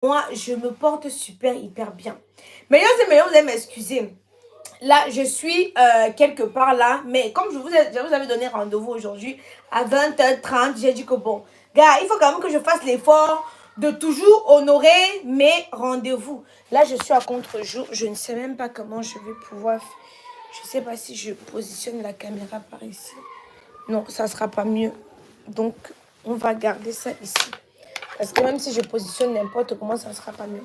moi, je me porte super, hyper bien. Meilleurs et meilleurs, vous allez m'excuser. Là, je suis quelque part là, mais comme je vous avais donné rendez-vous aujourd'hui à 20h30, j'ai dit que bon, gars, il faut quand même que je fasse l'effort de toujours honorer mes rendez-vous. Là, je suis à contre-jour, je ne sais même pas comment je vais pouvoir. Je ne sais pas si je positionne la caméra par ici. Non, ça ne sera pas mieux. Donc, on va garder ça ici. Parce que même si je positionne n'importe comment, ça ne sera pas mieux.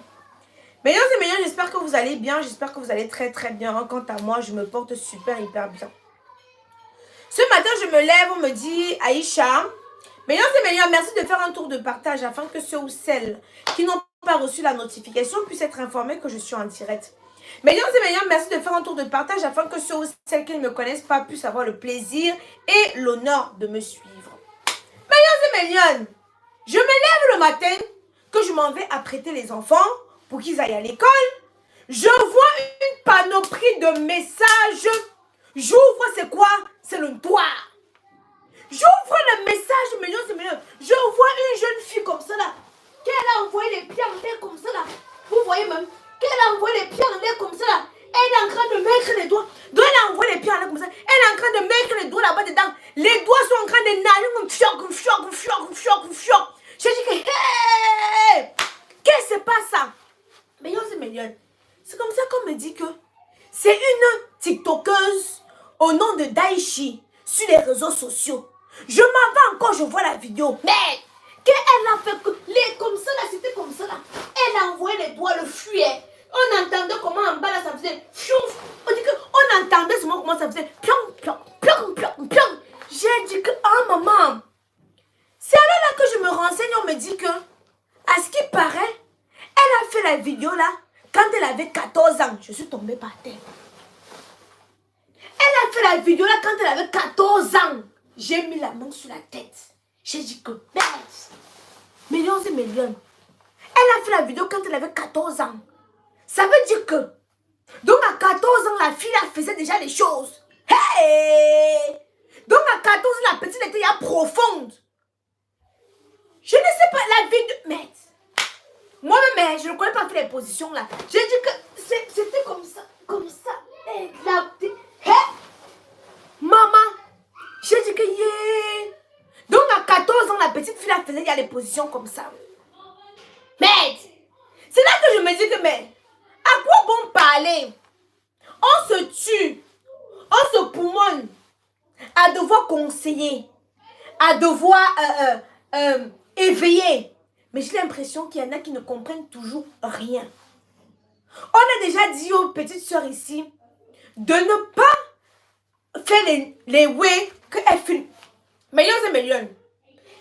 Mesdames et messieurs, j'espère que vous allez bien. J'espère que vous allez très très bien. Quant à moi, je me porte super hyper bien. Ce matin, je me lève, on me dit, Aïcha, mesdames et messieurs, merci de faire un tour de partage afin que ceux ou celles qui n'ont pas reçu la notification puissent être informés que je suis en direct. Mesdames et messieurs, merci de faire un tour de partage afin que ceux ou celles qui ne me connaissent pas puissent avoir le plaisir et l'honneur de me suivre. Mesdames et messieurs, je me lève le matin, que je m'en vais apprêter les enfants pour qu'ils aillent à l'école. Je vois une panoplie de messages. J'ouvre, c'est quoi? C'est le toit. J'ouvre le message, millions et millions. Je vois une jeune fille comme ça là. Qu'elle a envoyé les pieds en l'air comme ça là. Vous voyez même. Qu'elle a envoyé les pieds en l'air comme ça là. Elle est en train de mettre les doigts. Donc elle a envoyé les pieds en l'air comme ça. Elle est en train de mettre les doigts là-bas dedans. Les doigts sont en train de nager comme fioc. Je dis que, hey! Qu'est-ce que c'est pas ça? Millions et millions. C'est comme ça qu'on me dit que c'est une TikTokeuse au nom de Daichi sur les réseaux sociaux. Je m'en vais encore, je vois la vidéo. Mais qu'elle a fait comme ça là, c'était comme ça là. Elle a envoyé les doigts, le fuyait. On entendait comment en bas là ça faisait fiouf. On dit qu'on entendait seulement comment ça faisait pion, pion, pion, pion, pion. J'ai dit que, oh maman. C'est alors là que je me renseigne, on me dit que, à ce qui paraît, elle a fait la vidéo là quand elle avait 14 ans. Je suis tombée par terre. Elle a fait la vidéo là quand elle avait 14 ans. J'ai mis la main sur la tête. J'ai dit que merde. Millions et millions. Elle a fait la vidéo quand elle avait 14 ans. Ça veut dire que, donc à 14 ans, la fille là faisait déjà les choses. Hey! Donc à 14 ans, la petite était déjà profonde. Je ne sais pas la vidéo. Merde. Moi-même, je ne connais pas les positions là. J'ai dit que c'était comme ça. Comme ça. Hey, maman. J'ai dit que yeah. Donc à 14 ans, la petite fille là faisait il y a les positions comme ça. Merde. C'est là que je me dis que mais à quoi bon parler? On se tue. On se poumonne. À devoir conseiller. À devoir éveiller. Mais j'ai l'impression qu'il y en a qui ne comprennent toujours rien. On a déjà dit aux petites soeurs ici de ne pas faire les way qu'elles filment. Millions et millions.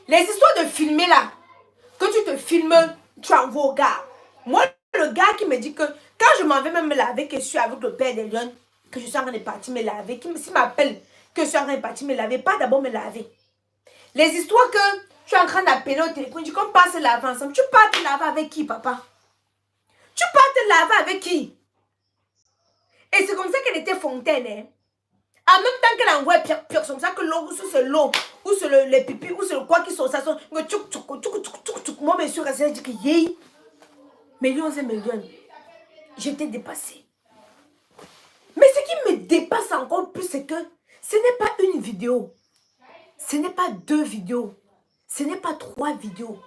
Les histoires de filmer là, que tu te filmes, tu envoies au gars. Moi, le gars qui me dit que quand je m'en vais même me laver, que je suis avec le père des lions, que je suis en train de partir me laver, s'il m'appelle que je suis en train de partir me laver, pas d'abord me laver. Les histoires que je suis en train d'appeler au téléphone, je dis qu'on passe laver ensemble. Tu pars te laver avec qui, papa? Tu pars te laver avec qui? Et c'est comme ça qu'elle était fontaine. Hein? En même temps qu'elle envoie pire, c'est comme ça que l'eau, ou c'est l'eau, ou c'est les pipis, ou c'est le quoi qui sont, ça sont. Moi, monsieur, je dis que yé. Millions et millions. J'étais dépassée. Mais ce qui me dépasse encore plus, c'est que ce n'est pas une vidéo. Ce n'est pas 2 vidéos. Ce n'est pas 3 vidéos.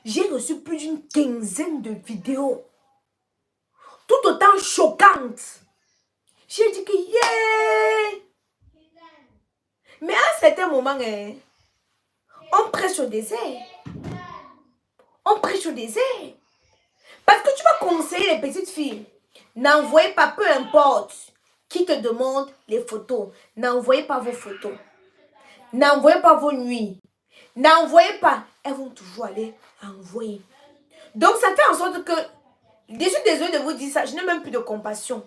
J'ai reçu plus d'une quinzaine de vidéos. Tout autant choquantes. J'ai dit que yeah! Mais à un certain moment, on prêche au désert. On prêche au désert. Parce que tu vas conseiller les petites filles. N'envoyez pas, peu importe qui te demande les photos. N'envoyez pas vos photos. N'envoyez pas vos nuits. N'envoyez pas. Elles vont toujours aller envoyer. Donc ça fait en sorte que, je suis désolée de vous dire ça, je n'ai même plus de compassion.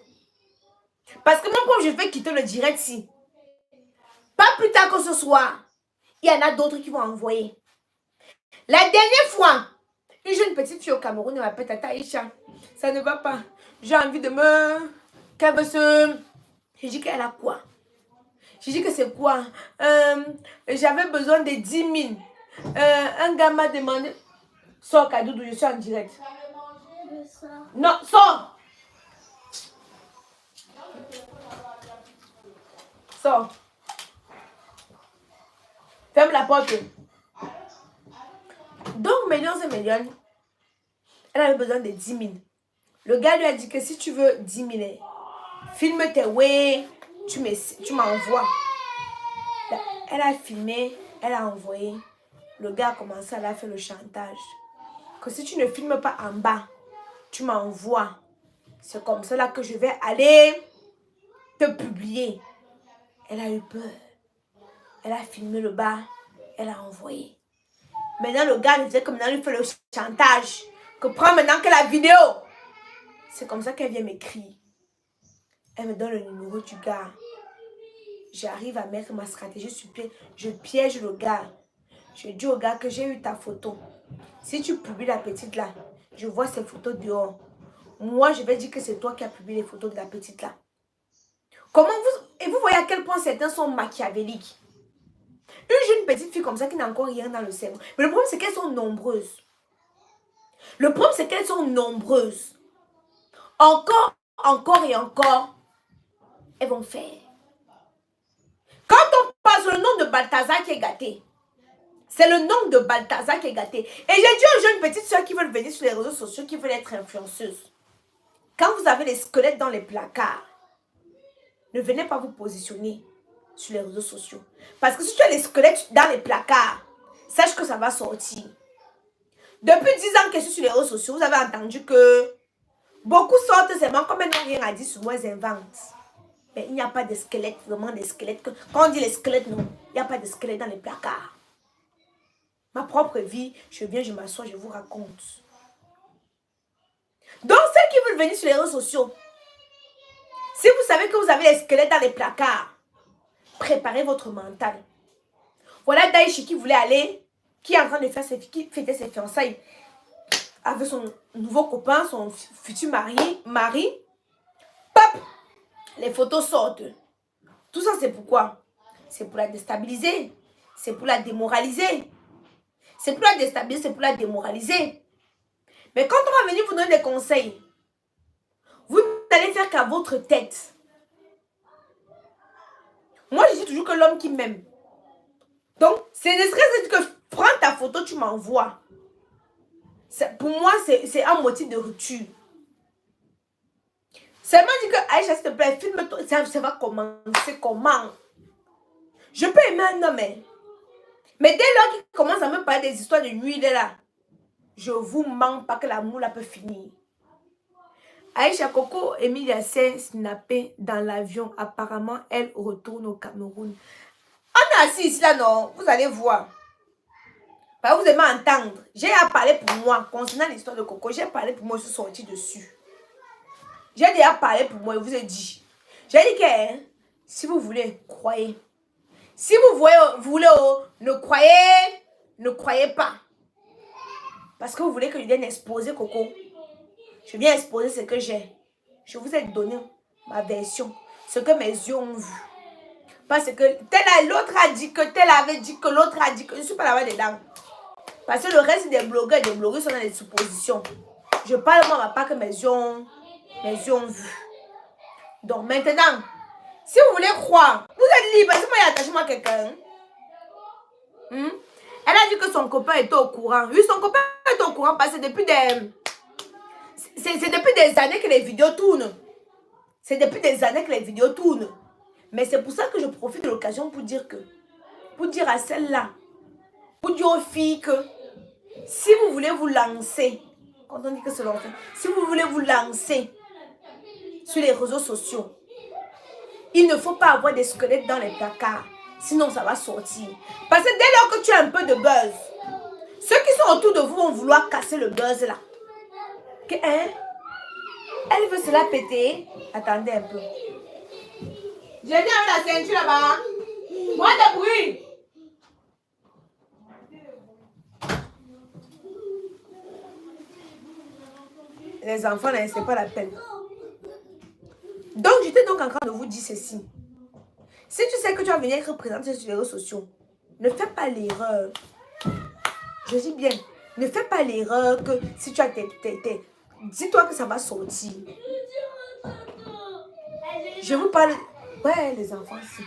Parce que même quand je vais quitter le direct ici, pas plus tard que ce soir, il y en a d'autres qui vont envoyer. La dernière fois, une jeune petite fille au Cameroun m'appelle Tata Aïcha. Ça ne va pas. J'ai envie de me... Qu'elle veut se... J'ai dit qu'elle a quoi? J'ai dit que c'est quoi? J'avais besoin de 10 000. Un gars m'a demandé... Sors Kadoudou, je suis en direct. Non, sors. Sors. Ferme la porte. Donc, millions et millions, elle avait besoin de 10 000. Le gars lui a dit que si tu veux 10 000, filme tes way, tu m'envoies. Elle a filmé, elle a envoyé. Le gars a commencé à la faire le chantage. Que si tu ne filmes pas en bas, tu m'envoies. C'est comme ça là que je vais aller te publier. Elle a eu peur. Elle a filmé le bas, elle a envoyé. Maintenant, le gars lui disait que maintenant, il fait le chantage. Que prends maintenant que la vidéo. C'est comme ça qu'elle vient m'écrire. Elle me donne le numéro du gars. J'arrive à mettre ma stratégie sur pied. Je piège le gars. Je dis au gars que j'ai eu ta photo. Si tu publies la petite là, je vois ces photos dehors. Moi, je vais dire que c'est toi qui as publié les photos de la petite là. Comment vous... Et vous voyez à quel point certains sont machiavéliques. Une jeune petite fille comme ça qui n'a encore rien dans le cerveau. Mais le problème, c'est qu'elles sont nombreuses. Le problème, c'est qu'elles sont nombreuses. Encore et encore, elles vont faire. Quand on passe le nom de Balthazar qui est gâté, c'est le nom de Balthazar qui est gâté. Et j'ai dit aux jeunes petites soeurs qui veulent venir sur les réseaux sociaux, qui veulent être influenceuses, quand vous avez les squelettes dans les placards, ne venez pas vous positionner sur les réseaux sociaux. Parce que si tu as les squelettes dans les placards, sache que ça va sortir. Depuis 10 ans que je suis sur les réseaux sociaux, vous avez entendu que beaucoup sortent seulement comme elles n'ont rien à dire sur moi, elles inventent. Mais il n'y a pas de squelettes, vraiment des squelettes. Quand on dit les squelettes, non, il n'y a pas de squelettes dans les placards. Ma propre vie, je viens, je m'assois, je vous raconte. Donc, celles qui veulent venir sur les réseaux sociaux, si vous savez que vous avez les squelettes dans les placards, préparez votre mental. Voilà Daïchi qui voulait aller, qui est en train de faire qui fêtait ses fiançailles avec son nouveau copain, son futur mari. Pop, les photos sortent. Tout ça, c'est pourquoi? C'est pour la déstabiliser. C'est pour la démoraliser. C'est pour la déstabiliser, c'est pour la démoraliser. Mais quand on va venir vous donner des conseils, vous n'allez faire qu'à votre tête. Moi, je dis toujours que l'homme qui m'aime. Donc, c'est ne serait-ce que prends ta photo, tu m'envoies. Pour moi, c'est un motif de rupture. Seulement dit que Aïcha, s'il te plaît, filme-toi. Ça va commencer comment? Je peux aimer un homme, hein. Mais dès lors qu'il commence à me parler des histoires de nuit, là, je vous mens pas que l'amour là peut finir. Aïcha Coco, Emilia s'est snappée dans l'avion. Apparemment, elle retourne au Cameroun. On est assis ici là, non? Vous allez voir. Bah, vous aimez entendre. J'ai à parler pour moi. Concernant l'histoire de Coco, j'ai parlé pour moi, je suis sortie dessus. J'ai déjà parlé pour moi, je vous ai dit. J'ai dit que hein, si vous voulez, croyez. Si vous voulez, ne croyez pas. Parce que vous voulez que je vienne exposer Coco. Je viens exposer ce que j'ai. Je vous ai donné ma version. Ce que mes yeux ont vu. Parce que l'autre a dit que tel avait dit que l'autre a dit que je ne suis pas là-bas dedans. Parce que le reste des blogueurs et des blogueurs sont dans des suppositions. Je parle moi, pas que mes yeux ont vu. Donc maintenant, si vous voulez croire, vous êtes libre. Si moi j'ai attaché à quelqu'un. Elle a dit que son copain était au courant. Oui, son copain est au courant parce que c'est depuis des années que les vidéos tournent. C'est depuis des années que les vidéos tournent. Mais c'est pour ça que je profite de l'occasion pour dire à celle-là, pour dire aux filles que si vous voulez vous lancer, quand on dit que c'est l'enfant, si vous voulez vous lancer sur les réseaux sociaux, il ne faut pas avoir des squelettes dans les placards. Sinon, ça va sortir. Parce que dès lors que tu as un peu de buzz, ceux qui sont autour de vous vont vouloir casser le buzz là. Hein? Elle veut se la péter. Attendez un peu. J'ai dit avec la ceinture là-bas. Moi de bruit. Les enfants, là, c'est pas la peine. Donc, j'étais donc en train de vous dire ceci. Si tu sais que tu vas venir être présenté sur les réseaux sociaux, ne fais pas l'erreur. Je dis bien, ne fais pas l'erreur que si tu as Dis-toi que ça va sortir. Je vous parle... Ouais, les enfants, si.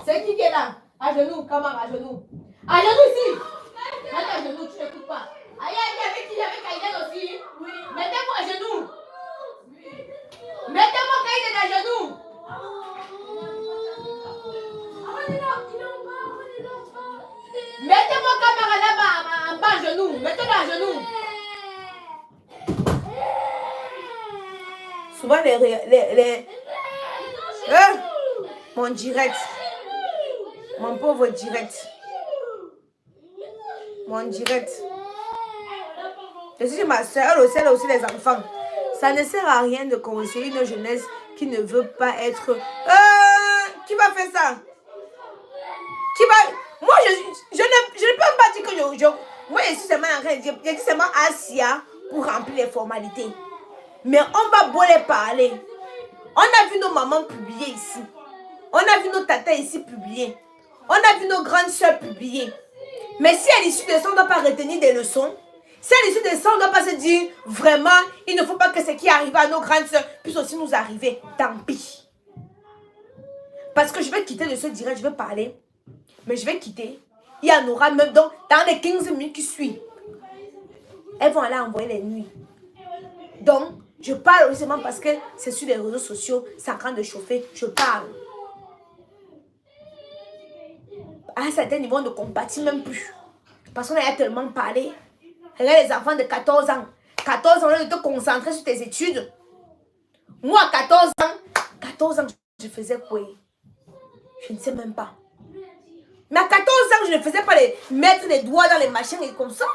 C'est qui est là? À genoux, comment à genoux? À genoux ici. Mets à genoux, tu n'écoutes pas. Aïe, avec qui? Avec Aïdel aussi? Oui. Mettez-moi à genoux. Mettez-moi Aïdel à genoux. Mettez-moi caméra là-bas, en bas à genoux. Mettez-le à genoux. Souvent mon direct. Mon pauvre direct. Mon direct. Je suis ma soeur, elle aussi les enfants. Ça ne sert à rien de conseiller une jeunesse qui ne veut pas être... qui va faire ça? Qui va... Moi, je ne peux pas dire que moi, je suis seulement en train de dire... Je dis seulement Asia pour remplir les formalités. Mais on va beau les parler. On a vu nos mamans publier ici. On a vu nos tatas ici publier. On a vu nos grandes soeurs publier. Mais si à l'issue de ça, on ne doit pas retenir des leçons. Si à l'issue de ça, on ne doit pas se dire, vraiment, il ne faut pas que ce qui arrive à nos grandes soeurs puisse aussi nous arriver. Tant pis. Parce que je vais quitter de ce direct, je vais parler. Mais je vais quitter. Il y en aura même dans les 15 minutes qui suivent. Elles vont aller envoyer les nuits. Donc, je parle aussi seulement parce que c'est sur les réseaux sociaux, c'est en train de chauffer, je parle. À un certain niveau, on ne compatit même plus. Parce qu'on a tellement parlé. Regarde les enfants de 14 ans. 14 ans, de te concentrer sur tes études. Moi, à 14 ans, je faisais quoi? Je ne sais même pas. Mais à 14 ans, je ne faisais pas mettre les doigts dans les machines et comme ça.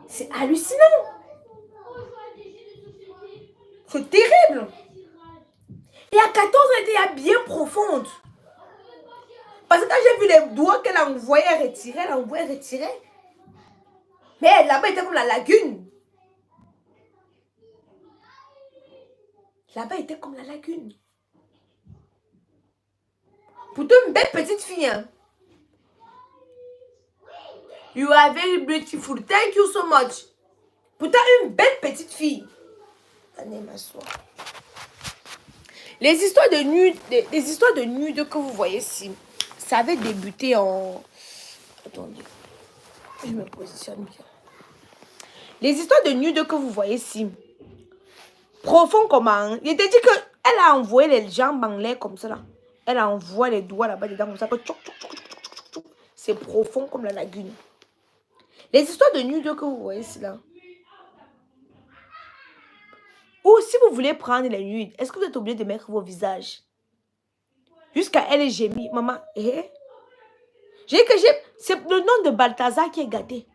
C'est hallucinant. C'est terrible. Et à 14 ans, elle était bien profonde. Parce que quand j'ai vu les doigts qu'elle envoyait retirer, elle envoyait retirer. Mais là-bas, était comme la lagune. Là-bas, était comme la lagune. Pourtant, une belle petite fille. Hein? You are very beautiful. Thank you so much. Pourtant, une belle petite fille. Allez, m'asseoir. Les histoires de nude que vous voyez ici, ça avait débuté en... Attendez. Je me positionne bien. Les histoires de nude que vous voyez ici, profond comment? Il était dit qu'elle a envoyé les jambes en l'air comme ça là. Elle envoie les doigts là-bas dedans comme ça. C'est profond comme la lagune. Les histoires de nude que vous voyez ici là. Ou si vous voulez prendre les nudes, est-ce que vous êtes obligé de mettre vos visages? Jusqu'à elle gémit. Maman, j'ai dit que c'est le nom de Balthazar qui est gâté.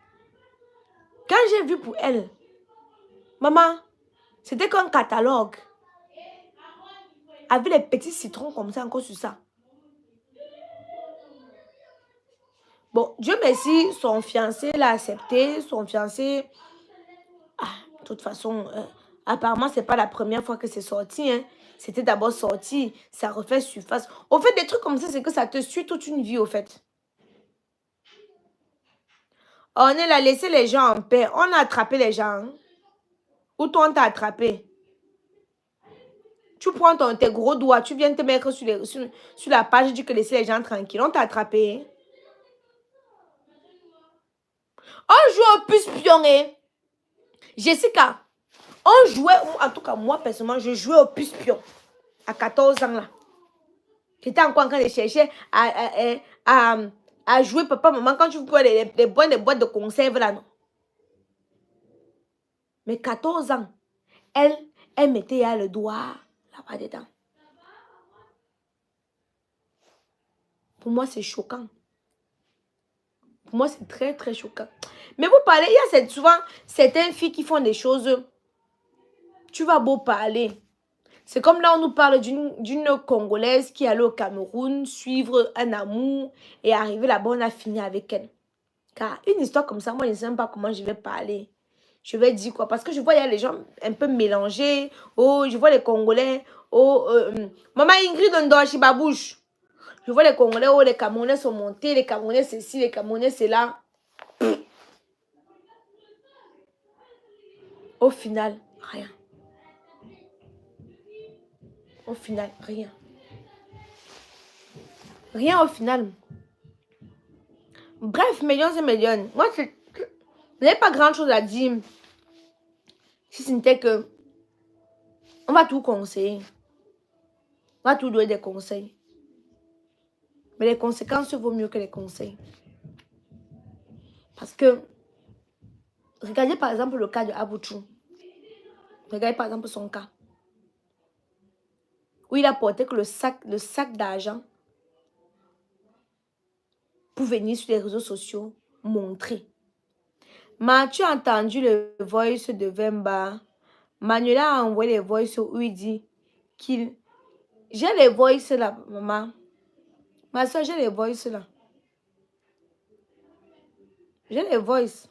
Quand j'ai vu pour elle, maman, c'était qu'un catalogue. Avec les petits citrons comme ça, encore sur ça. Bon, Dieu merci, son fiancé l'a accepté. Son fiancé... de toute façon, apparemment, ce n'est pas la première fois que c'est sorti. Hein. C'était d'abord sorti. Ça refait surface. Au fait, des trucs comme ça, c'est que ça te suit toute une vie, au fait. On est là, laisser les gens en paix. On a attrapé les gens. Hein. Ou toi, on t'a attrapé. Tu prends tes gros doigts, tu viens te mettre sur la page, tu dis que laisser les gens tranquilles. On t'a attrapé. On joue au puce pion. Jessica, on jouait, en tout cas moi personnellement, je jouais au puce pion à 14 ans là. J'étais encore en train de chercher à jouer papa, maman, quand tu vois les boîtes de conserve là, non. Mais 14 ans, elle mettait le doigt là-bas dedans. Pour moi, c'est choquant. Pour moi, c'est très, très choquant. Mais vous parlez, il y a souvent certaines filles qui font des choses. Tu vas beau parler. C'est comme là, on nous parle d'une Congolaise qui est allée au Cameroun suivre un amour et arriver là-bas, on a fini avec elle. Car une histoire comme ça, moi, je ne sais même pas comment je vais parler. Je vais dire quoi? Parce que je vois, il y a les gens un peu mélangés. Oh, je vois les Congolais. Oh, Maman Ingrid Ondoachi Babouche. Je vois les Congolais, oh, les Camerounais sont montés, les Camerounais c'est ci, les Camerounais c'est là. Au final, rien. Au final, rien. Rien au final. Bref, millions et millions. Moi, je n'ai pas grand chose à dire. Si ce n'était que on va tout conseiller. On va tout donner des conseils. Mais les conséquences vaut mieux que les conseils. Parce que, regardez par exemple le cas de Abouchou. Regardez par exemple son cas. Où il a porté que le sac d'argent pour venir sur les réseaux sociaux montrer. Tu as entendu le voice de Vemba. Manuela a envoyé les voice où il dit qu'il... J'ai les voice là, maman. Ma soeur, j'ai les voice là. J'ai les voice.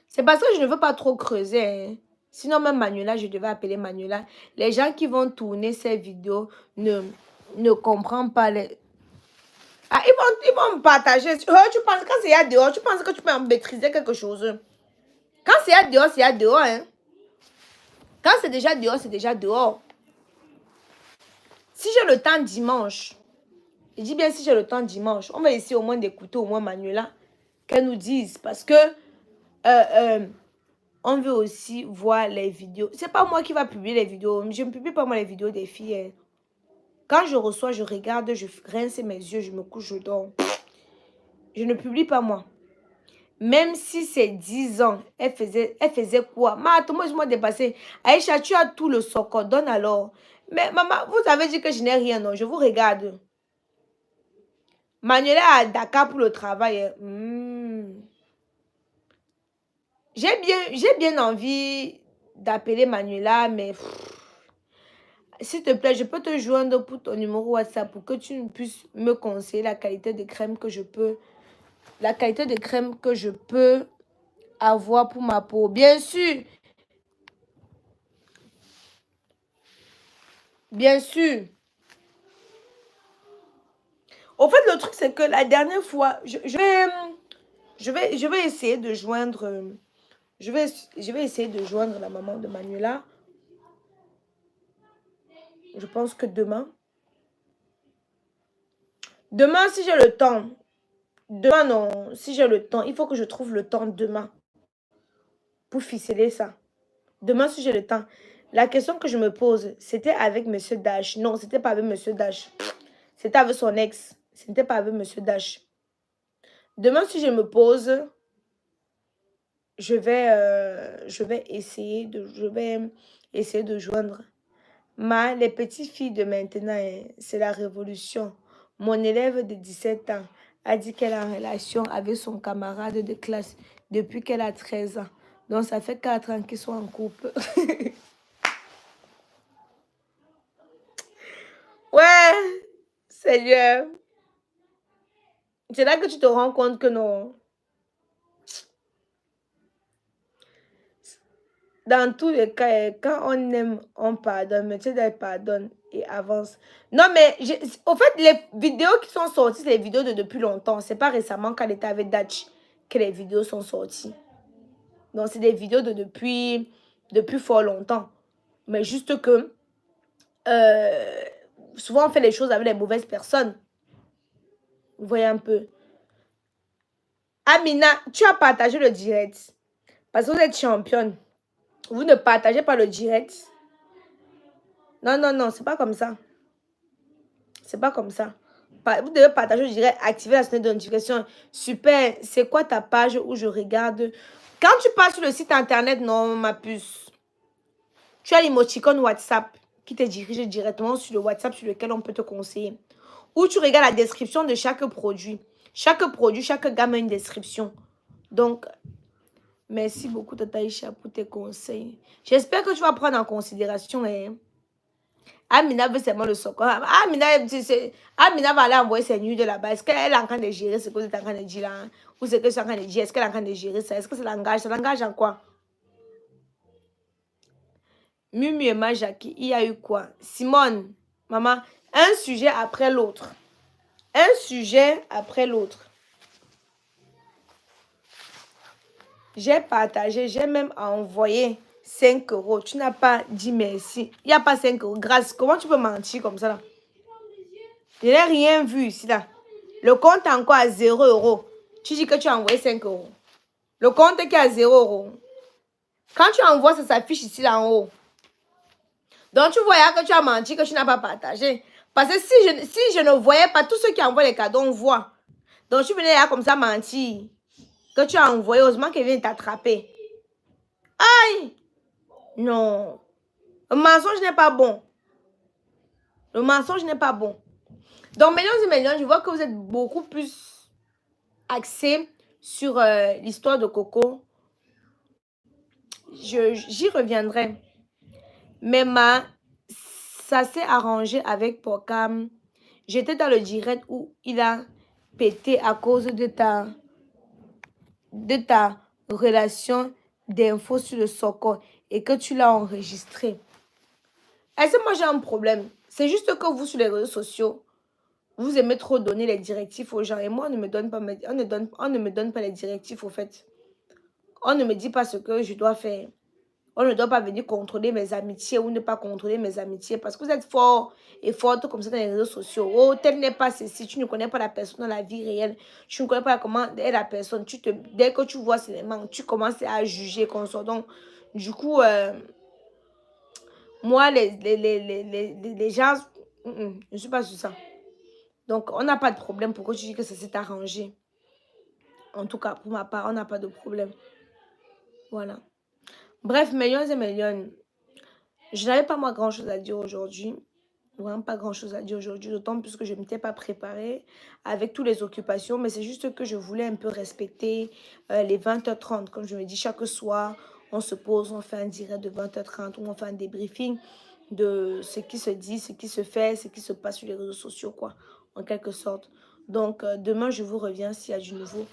C'est parce que je ne veux pas trop creuser. Hein. Sinon, même Manuela, je devais appeler Manuela. Les gens qui vont tourner ces vidéos ne comprennent pas les... Ah, ils vont me partager. Oh, tu penses quand c'est à dehors, tu penses que tu peux maîtriser quelque chose. Quand c'est à dehors, c'est à dehors. Hein. Quand c'est déjà dehors, c'est déjà dehors. Si j'ai le temps dimanche, je dis bien si j'ai le temps dimanche, on va essayer au moins d'écouter au moins Manuela, qu'elle nous dise. Parce que on veut aussi voir les vidéos. C'est pas moi qui va publier les vidéos. Je ne publie pas moi les vidéos des filles. Hein. Quand je reçois, je regarde, je rince mes yeux, je me couche, je dors. Je ne publie pas moi. Même si c'est 10 ans, elle faisait quoi? Moi, je m'en dépassé. Aïcha, tu as tout le socle, donne alors. Mais maman, vous avez dit que je n'ai rien, non? Je vous regarde. Manuela à Dakar pour le travail. J'ai bien envie d'appeler Manuela, mais s'il te plaît, je peux te joindre pour ton numéro WhatsApp pour que tu puisses me conseiller la qualité de crème que je peux, avoir pour ma peau. Bien sûr. Bien sûr. Au fait, le truc, c'est que la dernière fois, je vais essayer de joindre... Je vais essayer de joindre la maman de Manuela. Je pense que demain. Demain, si j'ai le temps. Demain, non. Si j'ai le temps, il faut que je trouve le temps demain. Pour ficeler ça. Demain, si j'ai le temps. La question que je me pose, c'était avec Monsieur Dash. Non, c'était pas avec Monsieur Dash. C'était avec son ex. Ce n'était pas avec Monsieur Dash. Demain, si je me pose, je vais essayer de joindre. Les petites filles de maintenant, c'est la révolution. Mon élève de 17 ans a dit qu'elle est en relation avec son camarade de classe depuis qu'elle a 13 ans. Donc, ça fait 4 ans qu'ils sont en couple. Ouais, Seigneur. C'est là que tu te rends compte que non. Dans tous les cas, quand on aime, on pardonne. Mais tu sais, elle pardonne et avance. Non, mais au fait, les vidéos qui sont sorties, c'est les vidéos de depuis longtemps. C'est pas récemment quand elle était avec Dutch que les vidéos sont sorties. Donc, c'est des vidéos de depuis fort longtemps. Mais juste que souvent, on fait les choses avec les mauvaises personnes. Vous voyez un peu. Amina, tu as partagé le direct. Parce que vous êtes championne. Vous ne partagez pas le direct. Non, non, non, c'est pas comme ça. C'est pas comme ça. Vous devez partager le direct, activer la sonnette de notification. Super, c'est quoi ta page où je regarde? Quand tu passes sur le site internet, non, ma puce. Tu as l'emoticône WhatsApp qui te dirige directement sur le WhatsApp sur lequel on peut te conseiller. Ou tu regardes la description de chaque produit. Chaque produit, chaque gamme a une description. Donc, merci beaucoup, Tata Isha, pour tes conseils. J'espère que tu vas prendre en considération. Hein. Amina veut seulement le socle. Amina va aller envoyer ses nuits de là-bas. Est-ce qu'elle est en train de gérer ce que vous êtes en train de dire là? Ou ce que je suis en train de dire? Est-ce qu'elle est en train de gérer ça? Est-ce que ça l'engage? Ça l'engage en quoi? Mumu et Majaki, il y a eu quoi? Simone, maman, un sujet après l'autre. Un sujet après l'autre. J'ai partagé, j'ai même envoyé 5 euros. Tu n'as pas dit merci. Il n'y a pas 5 euros. Grâce, comment tu peux mentir comme ça là? Je n'ai rien vu ici là. Le compte est encore à 0 euros. Tu dis que tu as envoyé 5 euros. Le compte qui est à 0 euros. Quand tu envoies, ça s'affiche ici là en haut. Donc tu voyais que tu as menti, que tu n'as pas partagé. Parce que si je ne voyais pas, tous ceux qui envoient les cadeaux, on voit. Donc tu venais là comme ça mentir. Que tu as envoyé, heureusement qu'il vient t'attraper. Aïe! Non. Le mensonge n'est pas bon. Le mensonge n'est pas bon. Donc, mesdames et messieurs, je vois que vous êtes beaucoup plus axés sur l'histoire de Coco. J'y reviendrai. Mais ça s'est arrangé avec Pokam. J'étais dans le direct où il a pété à cause de ta relation d'infos sur le Soko et que tu l'as enregistré. Est-ce que moi j'ai un problème? C'est juste que vous, sur les réseaux sociaux, vous aimez trop donner les directives aux gens. Et moi, on ne me donne pas les directives, au fait. On ne me dit pas ce que je dois faire. On ne doit pas venir contrôler mes amitiés ou ne pas contrôler mes amitiés. Parce que vous êtes fort et forte comme ça dans les réseaux sociaux. Oh, tel n'est pas ceci. Tu ne connais pas la personne dans la vie réelle. Tu ne connais pas comment est la personne. Dès que tu vois ces éléments, tu commences à juger comme ça. Donc, du coup, moi, les gens, je ne suis pas sur ça. Donc, on n'a pas de problème. Pourquoi tu dis que ça s'est arrangé? En tout cas, pour ma part, on n'a pas de problème. Voilà. Bref, millions et millions. Je n'avais pas moi grand-chose à dire aujourd'hui. Vraiment pas grand-chose à dire aujourd'hui. D'autant plus que je ne m'étais pas préparée avec toutes les occupations. Mais c'est juste que je voulais un peu respecter les 20h30. Comme je me dis, chaque soir, on se pose, on fait un direct de 20h30 ou on fait un débriefing de ce qui se dit, ce qui se fait, ce qui se passe sur les réseaux sociaux, quoi, en quelque sorte. Donc, demain, je vous reviens s'il y a du nouveau.